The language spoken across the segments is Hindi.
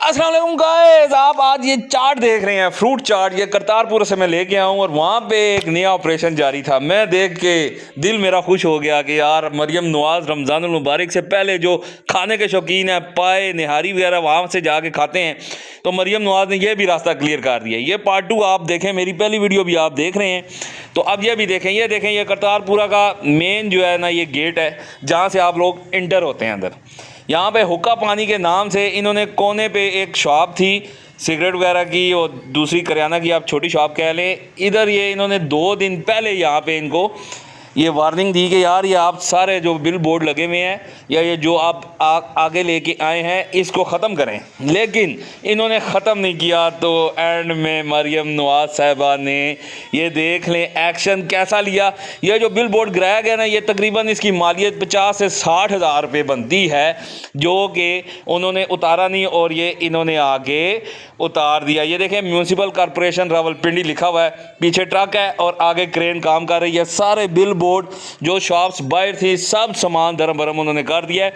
अस्सलाम वालेकुम गाइस, आप आज ये चाट देख रहे हैं, फ्रूट चाट। ये करतारपुर से मैं लेके आया हूँ और वहाँ पे एक नया ऑपरेशन जारी था। मैं देख के दिल मेरा खुश हो गया कि यार मरियम नवाज़ रमज़ानुल मुबारक से पहले जो खाने के शौकीन हैं, पाए निहारी वगैरह वहाँ से जाके खाते हैं, तो मरियम नवाज़ ने यह भी रास्ता क्लियर कर दिया। ये पार्ट 2 आप देखें, मेरी पहली वीडियो भी आप देख रहे हैं, तो अब ये भी देखें। ये देखें, ये करतारपुरा का मेन जो है ना, ये गेट है जहाँ से आप लोग इंटर होते हैं अंदर। यहाँ पे हुक्का पानी के नाम से इन्होंने कोने पे एक शॉप थी सिगरेट वगैरह की और दूसरी करियाना की, आप छोटी शॉप कह लें। इधर ये इन्होंने 2 दिन पहले यहाँ पे इनको ये वार्निंग दी कि यार ये आप सारे जो बिल बोर्ड लगे हुए हैं या ये जो आप आगे लेके आए हैं इसको ख़त्म करें, लेकिन इन्होंने ख़त्म नहीं किया। तो एंड में मरियम नवाज़ साहिबा ने ये देख लें एक्शन कैसा लिया। ये जो बिल बोर्ड गिराया गया ना, ये तकरीबन इसकी मालियत 50 से 60 हज़ार रुपये बनती है, जो कि उन्होंने उतारा नहीं और ये इन्होंने आगे उतार दिया। ये देखें, म्यूनसिपल कॉरपोरेशन रावलपिंडी लिखा हुआ है, पीछे ट्रक है और आगे क्रेन काम कर रही है। सारे बिल बोर्ड जो शॉप्स बाहर थी सब सामान धर्म भरम उन्होंने कर दिया है।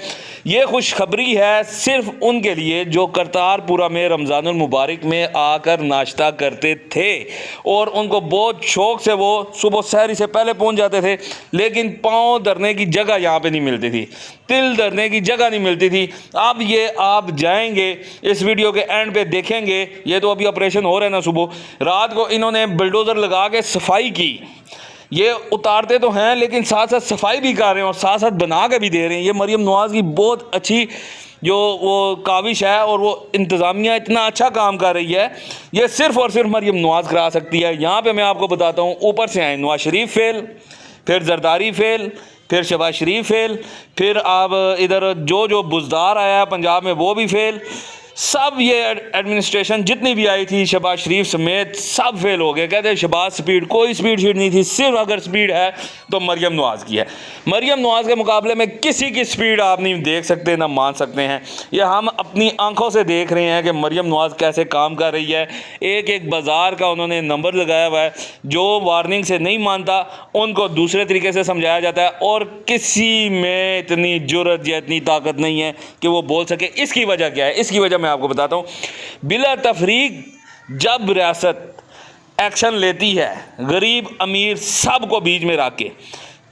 ये खुशखबरी है सिर्फ उनके लिए जो करतारपुरा में रमज़ानुल मुबारक में आकर नाश्ता करते थे और उनको बहुत शौक से वो सुबह सहरी से पहले पहुंच जाते थे, लेकिन पाँव धरने की जगह यहाँ पे नहीं मिलती थी, तिल धरने की जगह नहीं मिलती थी। अब ये आप जाएंगे इस वीडियो के एंड पे देखेंगे, ये तो अभी ऑपरेशन हो रहे हैं ना, सुबह रात को इन्होंने बुलडोज़र लगा के सफाई की। ये उतारते तो हैं लेकिन साथ साथ सफाई भी कर रहे हैं और साथ साथ बना के भी दे रहे हैं। ये मरियम नवाज़ की बहुत अच्छी जो वो काविश है और वो इंतज़ामिया इतना अच्छा काम कर रही है, ये सिर्फ़ और सिर्फ मरियम नवाज़ करा सकती है। यहाँ पे मैं आपको बताता हूँ, ऊपर से आए नवाज शरीफ फेल, फिर जरदारी फेल, फिर शहबाज शरीफ फेल, फिर अब इधर जो बुज़दार आया पंजाब में वो भी फेल। सब ये एडमिनिस्ट्रेशन जितनी भी आई थी शहबाज शरीफ समेत सब फेल हो गए। कहते हैं शहबाज स्पीड, कोई स्पीड शीट नहीं थी, सिर्फ अगर स्पीड है तो मरियम नवाज़ की है। मरियम नवाज़ के मुकाबले में किसी की स्पीड आप नहीं देख सकते ना मान सकते हैं। ये हम अपनी आंखों से देख रहे हैं कि मरियम नवाज़ कैसे काम कर रही है। एक एक बाज़ार का उन्होंने नंबर लगाया हुआ है, जो वार्निंग से नहीं मानता उनको दूसरे तरीके से समझाया जाता है और किसी में इतनी जुर्रत या इतनी ताकत नहीं है कि वो बोल सके। इसकी वजह क्या है? इसकी वजह आपको बताता हूं, बिला तफरीक जब रियासत एक्शन लेती है गरीब अमीर सबको बीच में रख के,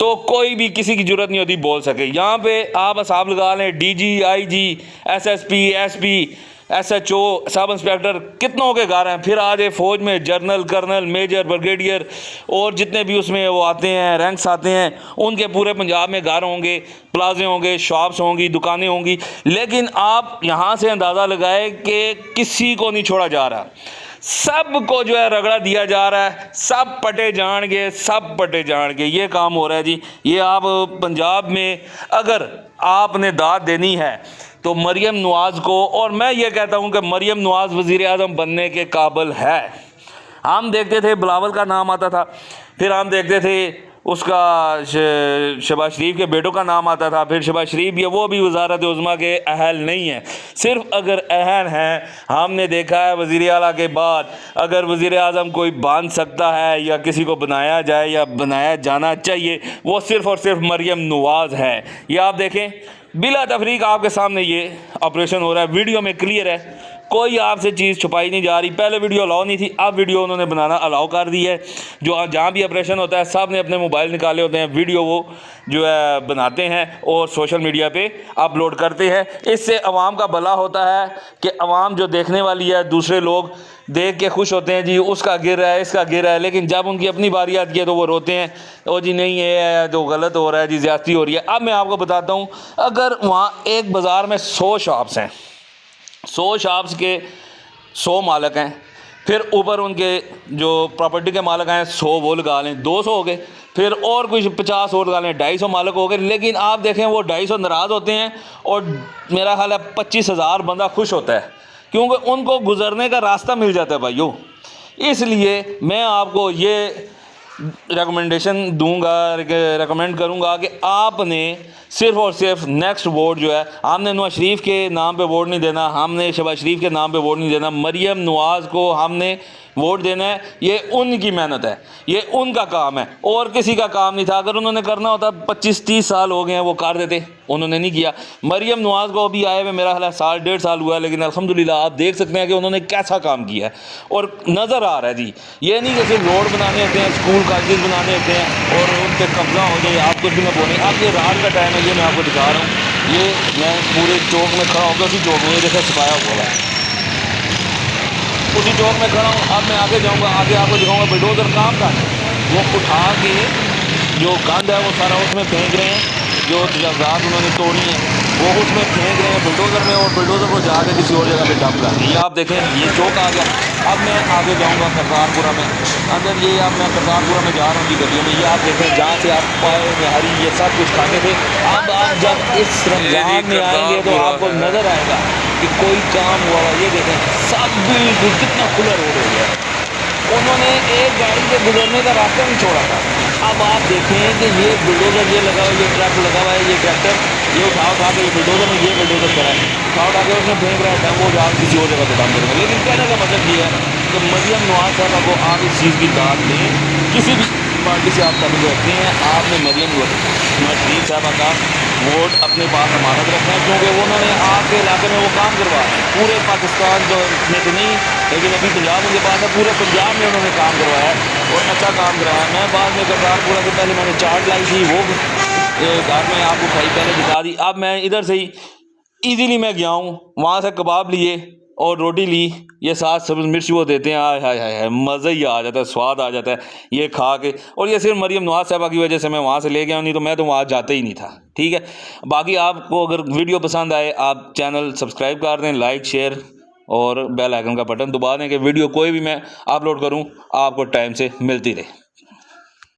तो कोई भी किसी की जरूरत नहीं होती बोल सके। यहां पे आप हिसाब लगा लें, DG, IG, SSP, SP, SHO, sub inspector कितनों के घर हैं। फिर आज फौज में जनरल, कर्नल, मेजर, ब्रिगेडियर और जितने भी उसमें वो आते हैं रैंक्स आते हैं, उनके पूरे पंजाब में घर होंगे, प्लाजे होंगे, शॉप्स होंगी, दुकानें होंगी। लेकिन आप यहाँ से अंदाज़ा लगाए कि किसी को नहीं छोड़ा जा रहा, सबको जो है रगड़ा दिया जा रहा है, सब पटे जाएंगे, सब पटे जाएंगे। ये काम हो रहा है जी। ये आप पंजाब में अगर आपने दाद देनी है तो मरियम नवाज़ को, और मैं ये कहता हूँ कि मरियम नवाज़ वज़ीर आज़म बनने के काबिल है। हम देखते थे बिलावल का नाम आता था, फिर हम देखते थे उसका शहबाज शरीफ के बेटों का नाम आता था, फिर शहबाज शरीफ ये वो भी वज़ारत उज़्मा के अहल नहीं है। सिर्फ अगर अहल हैं, हमने देखा है वज़ीर आला के बाद अगर वज़ीर आज़म कोई बन सकता है या किसी को बनाया जाए या बनाया जाना चाहिए, वो सिर्फ़ और सिर्फ मरियम नवाज़ है। ये आप देखें, बिला तफरीक आपके सामने ये ऑपरेशन हो रहा है, वीडियो में क्लियर है, कोई आपसे चीज़ छुपाई नहीं जा रही। पहले वीडियो अलाउ नहीं थी, अब वीडियो उन्होंने बनाना अलाउ कर दी है। जो जहाँ भी ऑपरेशन होता है सब ने अपने मोबाइल निकाले होते हैं, वीडियो वो जो है बनाते हैं और सोशल मीडिया पे अपलोड करते हैं। इससे अवाम का भला होता है कि अवाम जो देखने वाली है, दूसरे लोग देख के खुश होते हैं जी उसका गिर रहा है, इसका गिर रहा है, लेकिन जब उनकी अपनी बारी आती है तो वो रोते हैं, ओ जी नहीं ये है तो गलत हो रहा है जी, ज़्यादती हो रही है। अब मैं आपको बताता हूँ, अगर वहाँ एक बाज़ार में 100 शॉप्स हैं, 100 शॉप्स के 100 मालिक हैं, फिर ऊपर उनके जो प्रॉपर्टी के मालिक हैं 100 वो लगा लें, 200 हो गए, फिर और कुछ 50 और लगा लें, 250 मालिक हो गए। लेकिन आप देखें वो 250 नाराज़ होते हैं और मेरा ख्याल है 25,000 बंदा खुश होता है, क्योंकि उनको गुजरने का रास्ता मिल जाता है भाइयों। इसलिए मैं आपको ये रिकमेंडेशन दूंगा, रिकमेंड करूंगा कि आपने सिर्फ और सिर्फ नेक्स्ट वोट जो है, हमने नवाज शरीफ के नाम पे वोट नहीं देना, हमने शहबाज शरीफ के नाम पे वोट नहीं देना, मरियम नवाज़ को हमने वोट देना है। ये उनकी मेहनत है, ये उनका काम है और किसी का काम नहीं था। अगर उन्होंने करना होता 25-30 साल हो गए हैं वो कर देते, उन्होंने नहीं किया। मरियम नवाज़ को अभी आए हुए मेरा ख्याल साल 1.5 साल हुआ है, लेकिन अल्हम्दुलिल्लाह आप देख सकते हैं कि उन्होंने कैसा काम किया है और नज़र आ रहा है जी। ये नहीं कि सिर्फ रोड बनाने होते हैं, स्कूल कॉलेज बनाने होते हैं और उन पर कब्जा हो जाए, आप कुछ भी ना बोलें। अब ये रात का टाइम है, ये मैं आपको दिखा रहा हूँ, ये मैं पूरे चौक में खड़ा होकर उसी चौक में ये देखा सफाया हुआ है, उसी चौक में खड़ा हूँ। अब मैं आगे जाऊँगा, आगे आपको दिखाऊँगा बुलडोज़र काम का वो उठा के जो गंद है वो सारा उसमें फेंक रहे हैं, जो तजावज़ात उन्होंने तोड़ी हैं वो उसमें फेंक रहे हैं बुलडोज़र में और बुलडोज़र को जाके किसी और जगह पे डंप कर रहे हैं। ये आप देखें, ये चौक आ गया। अब मैं आगे जाऊँगा करतारपुरा में, अगर ये अब मैं करतारपुरा में जा रहा हूँ जी गलियों में, ये आप देखें जहाँ से आप पाए हरी ये सब कुछ खाते थे, अब आप जब इस रमज़ान में आएंगे तो आपको नज़र आएगा कि कोई काम हुआ हुआ। ये देखें सब बिल्कुल कितना खुला रोड हो गया, उन्होंने एक गाड़ी से गुजरने का रास्ता नहीं छोड़ा था। अब आप देखें कि ये बुलडोज़र ये लगा हुआ, ये ट्रक लगा हुआ है, ये ट्रैक्टर ये उठा के ये बुलडोज़र में ये बुलडोज़र करा है, उठा के उसमें फेंक रहा है, वो जा किसी और जगह पे काम करेंगे। लेकिन कहने का मतलब ये है कि मरियम नवाज़ साहबा को आप इस चीज़ की दाद दें, किसी भी पार्टी से आप ताल्लुक़ रखते हैं, आपने मरियम नवाज़ शरीफ साहबा का वोट अपने पास अमानत रखना है, क्योंकि उन्होंने आपके इलाके में वो काम करवा पूरे पाकिस्तान जो में तो नहीं, लेकिन अभी पंजाब उनके पास है, पूरे पंजाब में उन्होंने काम करवाया है और अच्छा काम करवाया है। मैं बाद में करतारपुरा से पहले मैंने चाट लाई थी, वो घर में आपको खाई पहले दिखा दी। अब मैं इधर से ही ईज़िली मैं गया हूँ, वहाँ से कबाब लिए और रोटी ली, ये साथ सब्ज़ मिर्च वो देते हैं, हाय हाय हाय मज़ा ही आ जाता है, स्वाद आ जाता है ये खा के। और ये सिर्फ मरियम नवाज़ साहबा की वजह से मैं वहाँ से ले गया हूँ, नहीं तो मैं तो वहाँ जाता ही नहीं था। ठीक है, बाकी आपको अगर वीडियो पसंद आए आप चैनल सब्सक्राइब कर दें, लाइक शेयर और बेल आइकन का बटन दबा दें कि वीडियो कोई भी मैं अपलोड करूँ आपको टाइम से मिलती रहे।